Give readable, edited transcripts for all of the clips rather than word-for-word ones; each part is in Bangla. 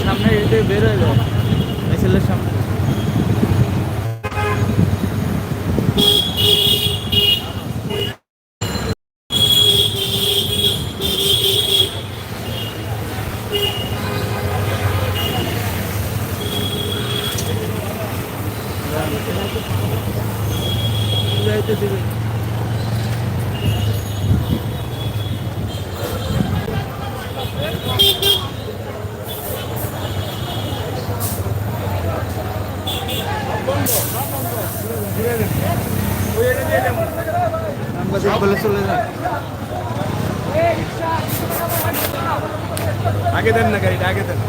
সামনে এতে বের হয়ে যায় মিছিলের সামনে। যাইতে দিবে বলে চলে যান। আগে দেন না গাড়িটা, আগে দেন।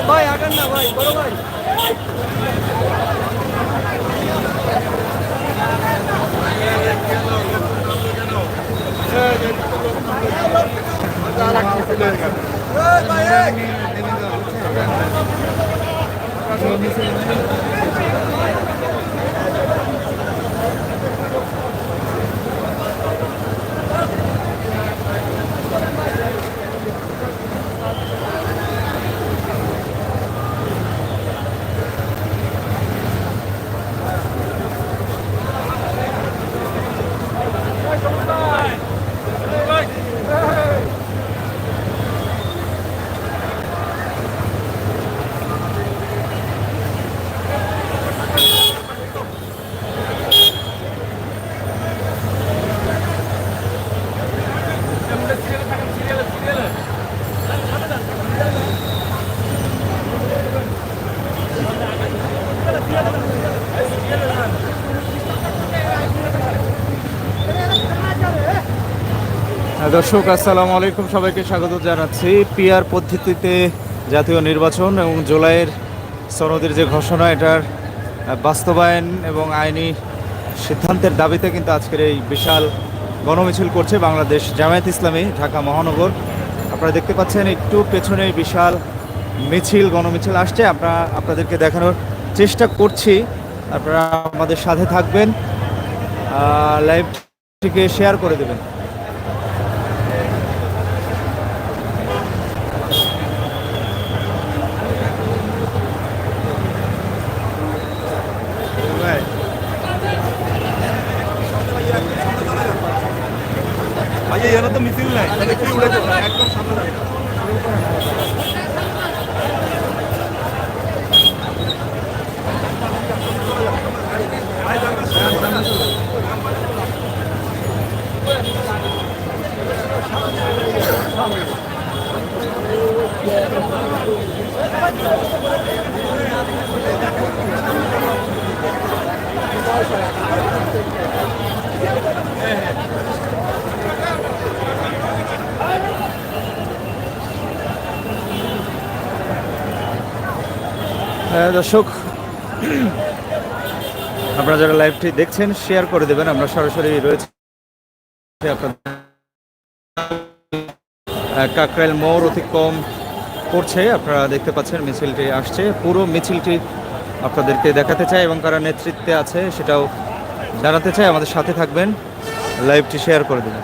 ভাই আগান না ভাই, বড় ভাই। দর্শক আসসালামু আলাইকুম, সবাইকে স্বাগত জানাচ্ছি। পিআর পদ্ধতিতে জাতীয় নির্বাচন এবং জুলাইয়ের সনদের যে ঘোষণা, এটার বাস্তবায়ন এবং আইনি সিদ্ধান্তের দাবিতে কিন্তু আজকের এই বিশাল গণমিছিল করছে বাংলাদেশ জামায়াত ইসলামী ঢাকা মহানগর। আপনারা দেখতে পাচ্ছেন একটু পেছনে বিশাল মিছিল, গণমিছিল আসছে। আপনাদেরকে দেখানোর চেষ্টা করছি, আপনারা আমাদের সাথে থাকবেন, লাইভটিকে শেয়ার করে দেবেন। তো মিছিল নাই, একদম সামনে। দর্শক, আপনারা যারা লাইভটি দেখছেন শেয়ার করে দেবেন। আমরা সরাসরি রয়েছে কাকরাইল মোড় অতিক্রম করছে। আপনারা দেখতে পাচ্ছেন মিছিলটি আসছে। পুরো মিছিলটি আপনাদেরকে দেখাতে চাই এবং কারা নেতৃত্বে আছে সেটাও জানাতে চাই। আমাদের সাথে থাকবেন, লাইভটি শেয়ার করে দেবেন।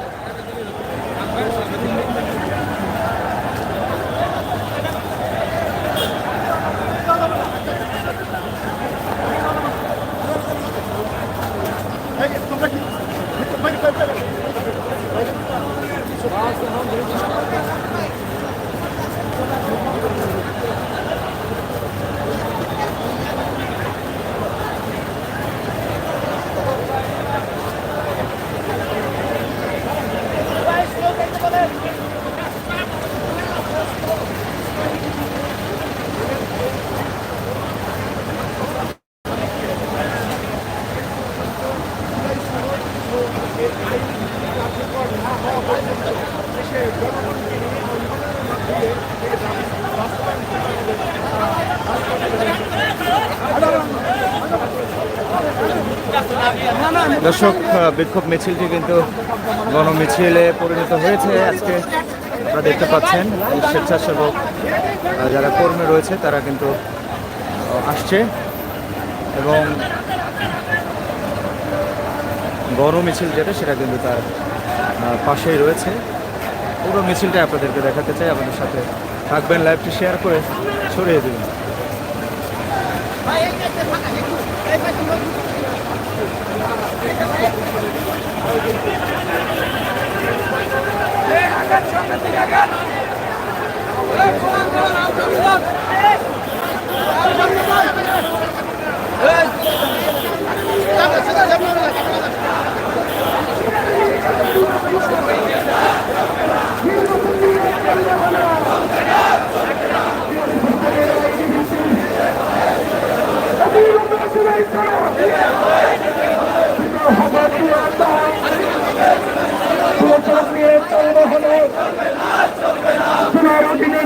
দর্শক, বিক্ষোভ মিছিলটি কিন্তু গণমিছিলে পরিণত হয়েছে। আজকে আপনারা দেখতে পাচ্ছেন স্বেচ্ছাসেবক যারা কর্মী রয়েছে তারা কিন্তু আসছে এবং গণমিছিল যেটা সেটা কিন্তু তার পাশেই রয়েছে। পুরো মিছিলটা আপনাদেরকে দেখাতে চাই, আপনাদের সাথে থাকবেন, লাইভটি শেয়ার করে ছড়িয়ে দেবেন।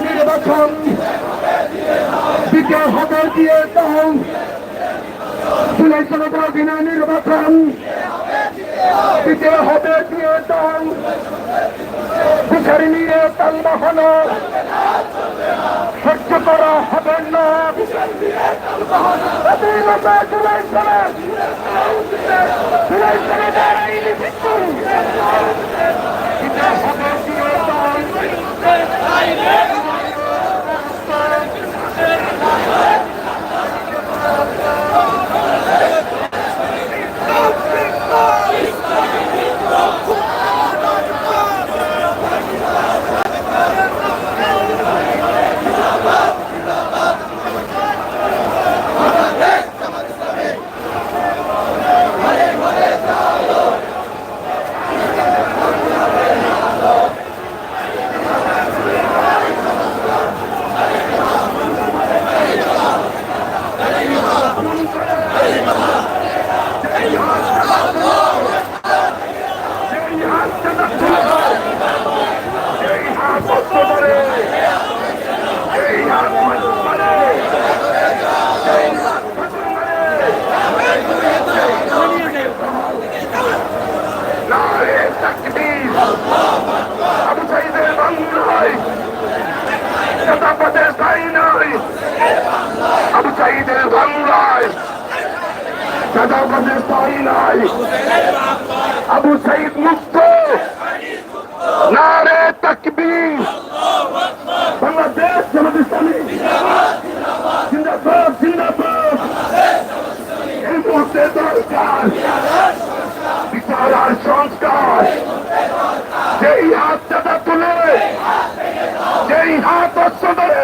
নির্বাচন দিতে হবে দিয়ে দাও, জুলাই সনদের অধীনে নির্বাচন দিতে হবে দিয়ে দাও, বিচারি নিয়ে তালবাহন সহ্য করা হবে না। জুলাই সনদের আইনি ভিত্তি দিতে হবে দিয়ে দাও। আবু সাইদ মুক্ত, নারে তাকবীর, বাংলাদেশ জামাত ইসলামী জিন্দাবাদ জিন্দাবাদ। এই মুহূর্তে দরকার বিচার আর সংস্কার। যেই হাত চাঁদা তুলে, যেই হাত অস্ত্র ধরে,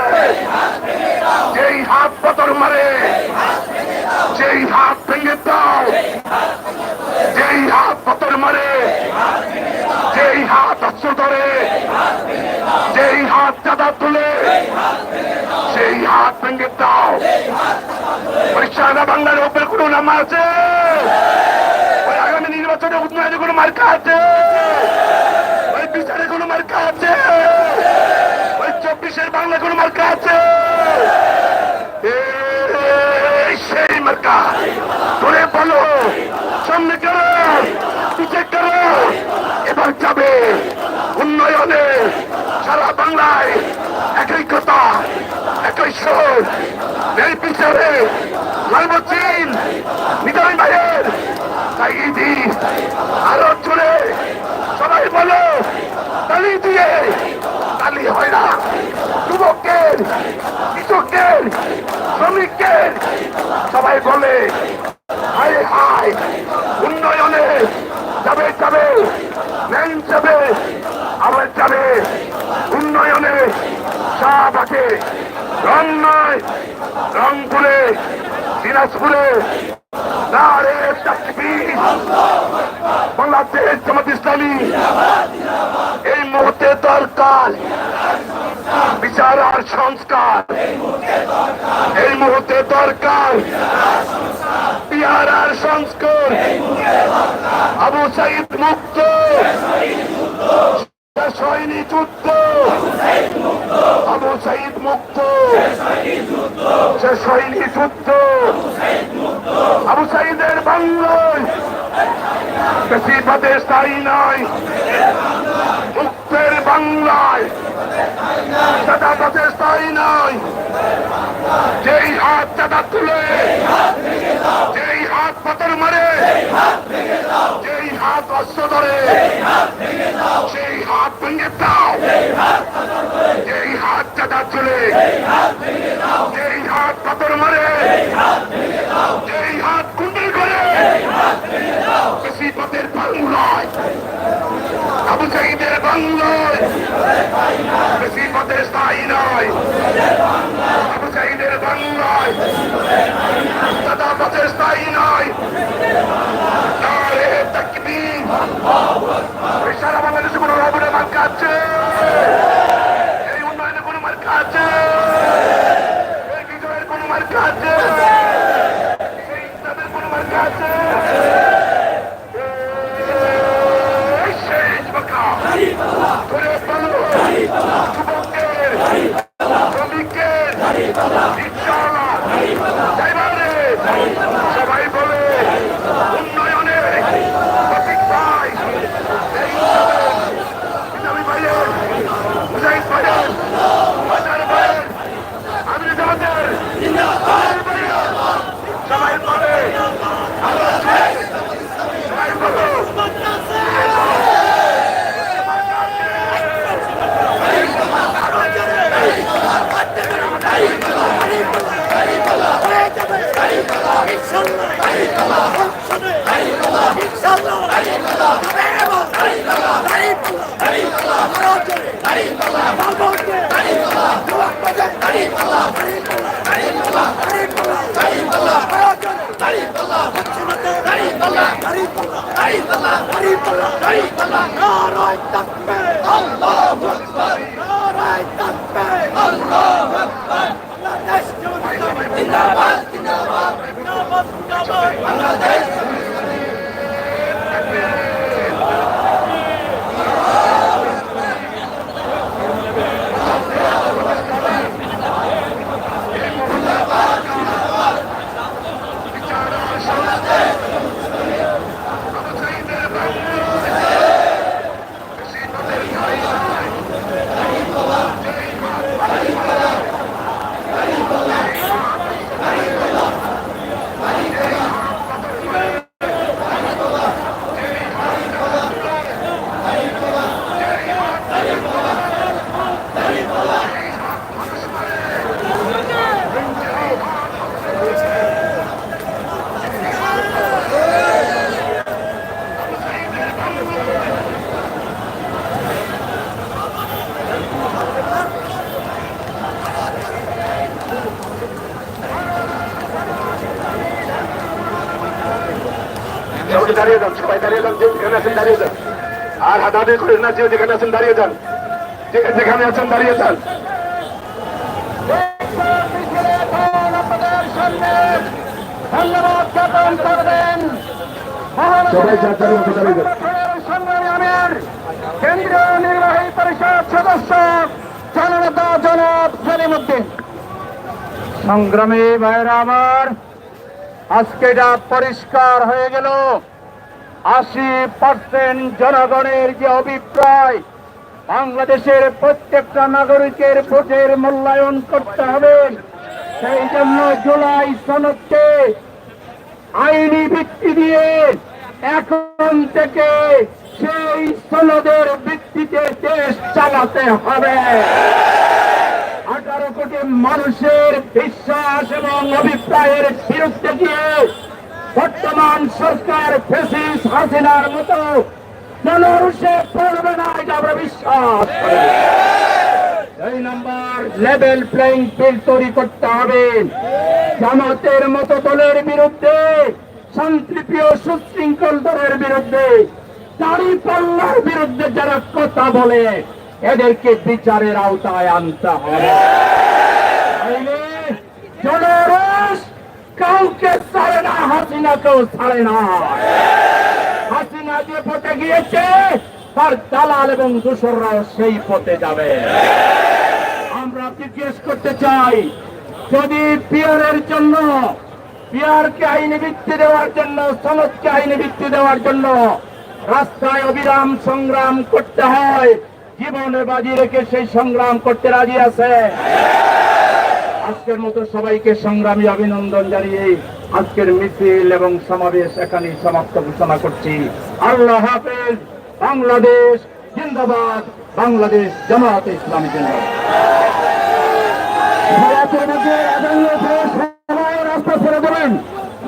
যেই হাত পাথর মারে, যেই হাত ভেঙে দাও, যেই হাত পাথর মারে, যেই হাত অস্ত্র ধরে, যেই হাত চাঁদা তুলে, সেই হাত ভেঙে দাও। পরিষ্কার বাংলার উপরে কোনো নাম আছে? ওই আগামী নির্বাচনে উন্নয়নে কোনো মার্কা আছে? ওই বিচারে কোনো মার্কা আছে? ওই 24-এর বাংলা কোনো মার্কা আছে? সেই মার্কা ধরে বলো, সামনে করো, পিছিয়ে করো। এবার যাবে উন্নয়নে, সারা বাংলায় একই কথা, একই সুর। এই বিচারে লালবচিন নিজামী ভাইয়ের সাইদি আরো জুড়ে সবাই বলো, তালি দিয়ে তালি হয় না। যুবকের, কৃষকের, শ্রমিকের সবাই বলে হায় হায়। উন্নয়নে যাবে যাবে, ন্যায় যাবে, আবার যাবে উন্নয়নে। শাহবাগে, রংনায়, রংপুরে, দিনাজপুরে নারে তাকবীর। বাংলাদেশ জামাত ইসলামী এই মুহূর্তে দরকার বিচার আর সংস্কার। এই মুহূর্তে দরকার বিচার আর সংস্কার। আবু সাইদ মুক্ত, শেষ হয়নি যুদ্ধ, আবু সাইদ মুক্ত, শেষ হয়নি যুদ্ধ, আবু সাইদের বাংলায় বেশিরভাগে স্থায়ী নয়, মুক্তের বাংলায় চাঁদাবাজে স্থায়ী নয়। যেই হাত চাঁদা তুলে, যেই হাত পাথর মারে, যেই হাত অস্ত্র ধরে, সেই হাত ভেঙে দাও। যেই হাত চাঁদা তুলে, যেই হাত পাথর মারে, যেই হাত কুন্ডল করে, বেশিরভাগের বাংলায়, আবু সাইদের বাংলায় বেশিরভাগের স্থায়ী নয়, আবু সাইদের বাংলায় চাঁদাবাজের স্থায়ী নয়। নারে তাকবীর, সারা বাংলাদেশে কোনো রবরে মার্কা আছে, এই উন্নয়নে কোনো মার্কা আছে, এই বিজয়ের কোনো মার্কা আছে, এই ইসলামের কোনো মার্কা আছে। ধরে বলো যুবকের, শ্রমিকের, রিকশাওয়ালা, ড্রাইভারের, সবাই বলে উন্নয়নে প্রতীক ভাই, ইসলামী ভাইয়ের, মুজাহিদ ভাইয়ের, বাজার ভাইয়ের, আমির জামাতের, সবাই বলে সবাই বলো দাঁড়িয়ে যান, সবাই দাঁড়িয়ে যান, যেখানে আছেন দাঁড়িয়ে যান, আর হাতাহাতি করেন না, যেখানে আছেন দাঁড়িয়ে যান, যেখানে আছেন দাঁড়িয়ে যান। ধন্যবাদ জ্ঞাপন করবেন সবাই সংগ্রামের কেন্দ্রীয় নির্বাহী পরিষদ সদস্য জননেতা জনাব সলিমউদ্দিন। সংগ্রামী ভাইরা আমার, আজকে এটা পরিষ্কার হয়ে গেল 80% জনগণের যে অভিপ্রায়, বাংলাদেশের প্রত্যেকটা নাগরিকের ভোটের মূল্যায়ন করতে হবে। সেই জন্য জুলাই সনদকে আইনি ভিত্তি দিয়ে এখন থেকে সেই সনদের ভিত্তিতে দেশ চালাতে হবে। 18 কোটি মানুষের বিশ্বাস এবং অভিপ্রায়ের বিরুদ্ধে গিয়ে বর্তমান সরকার ফ্যাসিস্ট হাসিনার মতো মানুষে পড়বে না, এটা আমরা বিশ্বাস করি। 2 নম্বর, লেভেল প্লেইং ফিল্ড তৈরি করতে হবে। জামাতের মতো দলের বিরুদ্ধে, শান্তিপ্রিয় সুশৃঙ্খল দলের বিরুদ্ধে, দাঁড়িপাল্লার বিরুদ্ধে যারা কথা বলে এদেরকে বিচারের আওতায় আনতে হবে। জনরোষ কাউকে ছাড়ে না, হাসিনাকেও ছাড়ে না। হাসিনা যে ভোটে গিয়েছে তার দালাল এবং দোসররাও সেই পথে যাবে। আমরা জিজ্ঞেস করতে চাই, যদি পিয়ারের জন্য, পিয়ারকে আইনি ভিত্তি দেওয়ার জন্য, সনদকে আইনি ভিত্তি দেওয়ার জন্য রাস্তায় অবিরাম সংগ্রাম করতে হয়, জীবনে বাজি রেখে সেই সংগ্রাম করতে রাজি আছে? আজকের মতো সবাইকে সংগ্রামী অভিনন্দন জানিয়ে আজকের মিছিল এবং সমাবেশ এখানেই সমাপ্ত ঘোষণা করছি। আল্লাহ হাফেজ। বাংলাদেশ জিন্দাবাদ। বাংলাদেশ জামায়াতে ইসলামী জিন্দাবাদ। রাস্তা ছেড়ে দেবেন,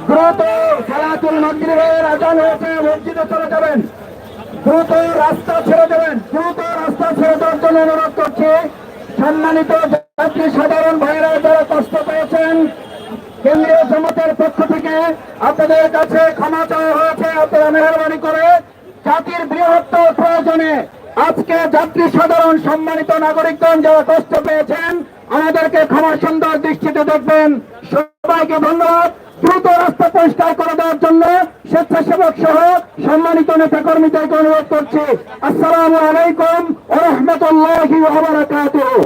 দ্রুত সালাতুল মাগরিবের আযান হয়েছে, মসজিদে চলে যাবেন, দ্রুত রাস্তা ছেড়ে দেবেন, দ্রুত রাস্তা ছেড়ে দেওয়ার জন্য অনুরোধ করছি। সম্মানিত যাত্রী সাধারণ ভাইরা যারা কষ্ট পেয়েছেন, কেন্দ্রীয় জামাতের পক্ষ থেকে আপনাদের কাছে ক্ষমা চাওয়া হয়েছে। আপনারা মেহরবানি করে জাতির বৃহত্তর প্রয়োজনে আজকে যাত্রী সাধারণ সম্মানিত নাগরিকগণ যারা কষ্ট পেয়েছেন আমাদেরকে ক্ষমা সুন্দর দৃষ্টিতে দেখবেন। সবাইকে ধন্যবাদ। দ্রুত রাস্তা পরিষ্কার করে দেওয়ার জন্য স্বেচ্ছাসেবক সহ সম্মানিত নেতা কর্মীদেরকে অনুরোধ করছি। আসসালামু আলাইকুম ওয়া রাহমাতুল্লাহি ওয়া বারাকাতুহু।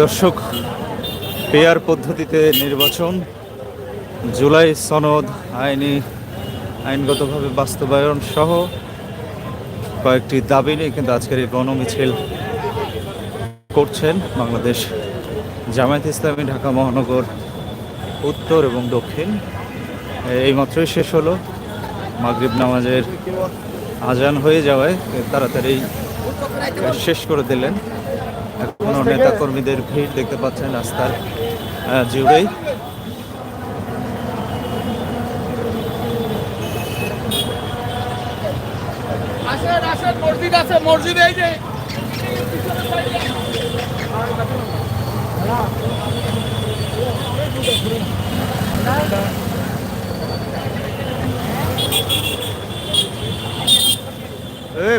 দর্শক, পেয়ার পদ্ধতিতে নির্বাচন, জুলাই সনদ আইনগতভাবে বাস্তবায়ন সহ কয়েকটি দাবি নিয়ে কিন্তু আজকের এই গণমিছিল করছেন বাংলাদেশ জামায়াতে ইসলামী ঢাকা মহানগর উত্তর এবং দক্ষিণ। এইমাত্রই শেষ হলো, মাগরিব নামাজের আজান হয়ে যাওয়ায় তাড়াতাড়ি শেষ করে দিলেন। এখনো নেতা কর্মীদের ভিড় দেখতে পাচ্ছেন রাস্তার জুড়েই। মসজিদ আছে, মসজিদ এই যে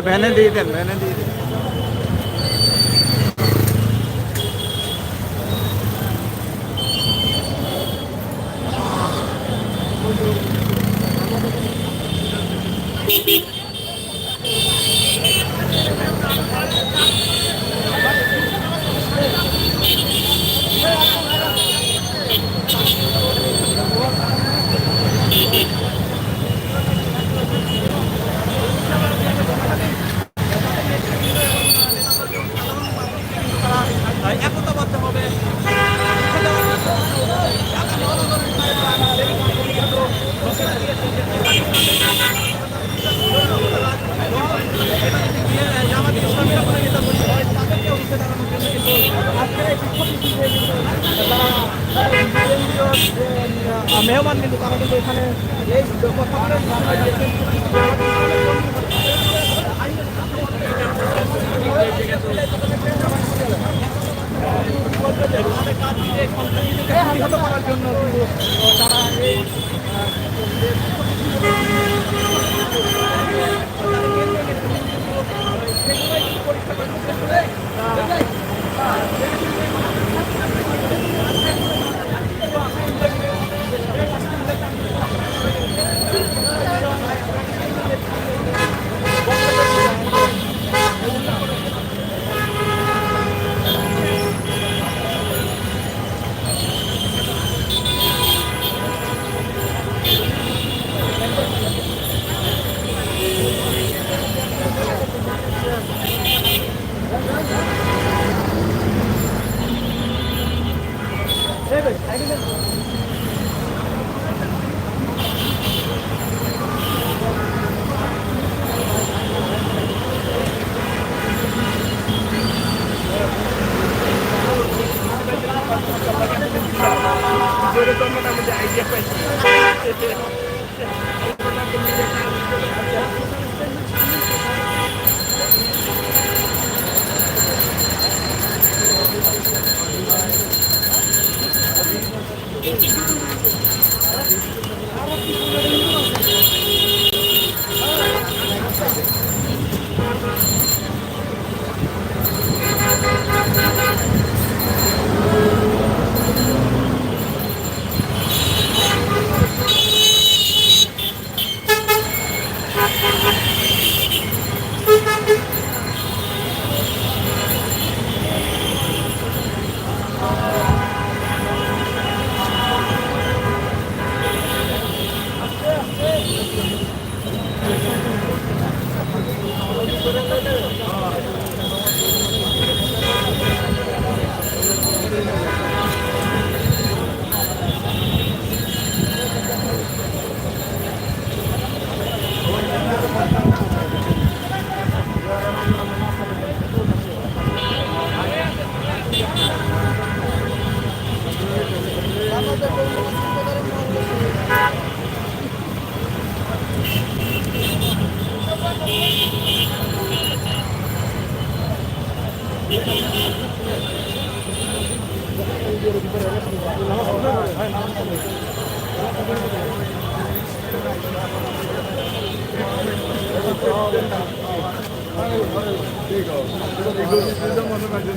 ভ্যানে দিয়ে দেন, ভ্যানে দিয়ে দেন। মেহমান কিন্তু তারা কিন্তু এখানে এই আহত করার জন্য তারা এই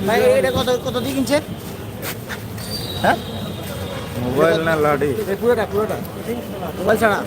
ভাই এটা কত কত দিয়ে কিনছেন? হ্যাঁ মোবাইল না লাঠি পুরোটা মোবাইল ছাড়া